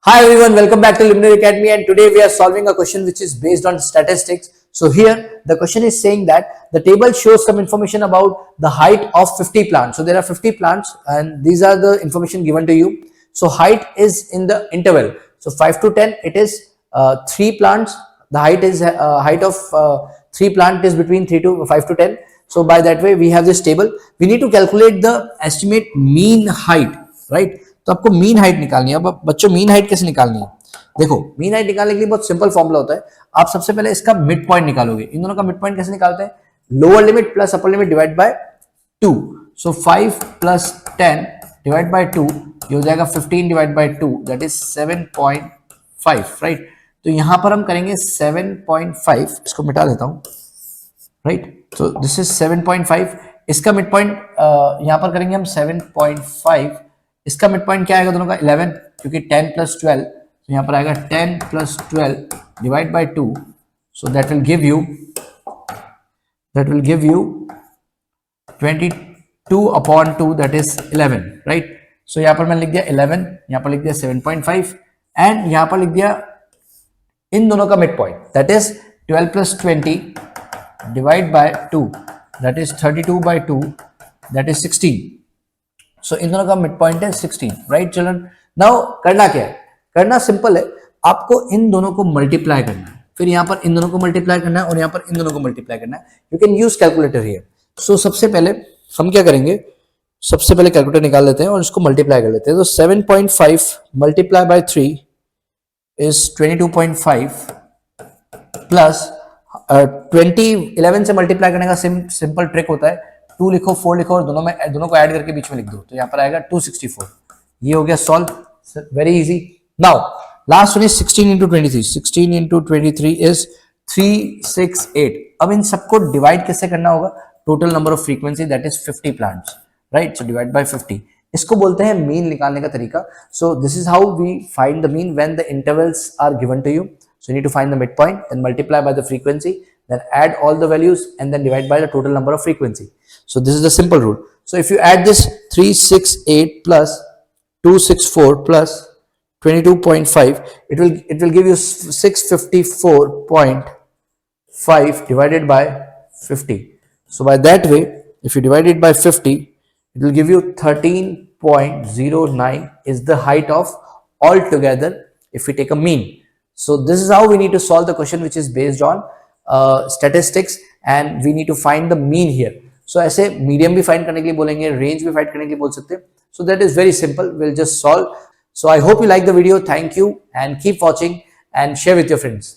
Hi everyone, welcome back to Luminary Academy, and today we are solving a question which is based on statistics. So here the question is saying that the table shows some information about the height of 50 plants. So there are 50 plants and these are the information given to you. So height is in the interval. So 5 to 10 it is 3 plants. The height is height of 3 plant is between 3 to 5 to 10. So by that way we have this table. We need to calculate the estimate mean height, right? तो आपको mean height निकालनी है। अब बच्चों mean height कैसे निकालनी है? देखो मीन हाइट निकालने के लिए बहुत सिंपल फॉर्मूला होता है। आप सबसे पहले इसका मिड पॉइंट निकालोगे। इन दोनों का मिड पॉइंट कैसे निकालते हैं? Lower limit plus upper limit divide by 2। So 5 plus 10 divide by 2 ये हो जाएगा 15 divide by 2 that is 7.5, right. तो यहां पर हम करेंगे 7.5, इसको मिटा देता हूं, राइट। So this is 7.5। इसका मिड पॉइंट यहां पर करेंगे हम 7.5। इसका मिड पॉइंट क्या आएगा दोनों का? 11, क्योंकि 10 प्लस 12, तो यहाँ पर आएगा 10 plus 12 divide by 2। So that will give you 22 upon 2 that is 11, right. So यहाँ पर मैंने लिख दिया 11, यहाँ पर लिख दिया 7.5 एंड यहाँ पर लिख दिया इन दोनों का mid point that is 12 plus 20 divide by 2 that is 32 by 2 that is 16। So इन दोनों का मिड पॉइंट है 16, राइट चिल्ड्रन। नाउ करना क्या है? करना सिंपल है, आपको इन दोनों को मल्टीप्लाई करना है, फिर यहाँ पर इन दोनों को मल्टीप्लाई करना है और यहाँ पर इन दोनों को मल्टीप्लाई करना है। You can use calculator here. So सबसे पहले हम क्या करेंगे? सबसे पहले कैलकुलेटर निकाल लेते हैं और इसको मल्टीप्लाई कर लेते हैं। तो 7.5 मल्टीप्लाई बाय 3 इज 22.5 प्लस 11 से मल्टीप्लाई करने का सिंपल ट्रिक होता है, 2 लिखो 4 लिखो और दोनों को ऐड करके बीच में लिख दो, तो यहाँ पर आएगा 264। ये हो गया solve, very easy. Now last one is 16 into 23। 16 into 23 is 368। अब इन सबको डिवाइड कैसे करना होगा? Total number of frequency that is 50 plants, right. So divide by 50, इसको बोलते हैं मीन निकालने का तरीका। So this is how we find the mean when the intervals are given to you. So you need to find the midpoint, then multiply by the frequency, then add all the values and then divide by the total number of frequency. So this is the simple rule. So if you add this 368 plus 264 plus 22.5, it will give you 654.5 divided by 50. So by that way, if you divide it by 50, it will give you 13.09 is the height of altogether if we take a mean. So this is how we need to solve the question which is based on statistics and we need to find the mean here. So ऐसे medium भी find करने के लिए बोलेंगे, range भी find करने के लिए बोल सकते हैं. So that is very simple. We'll just solve. So I hope you like the video. Thank you and keep watching and share with your friends.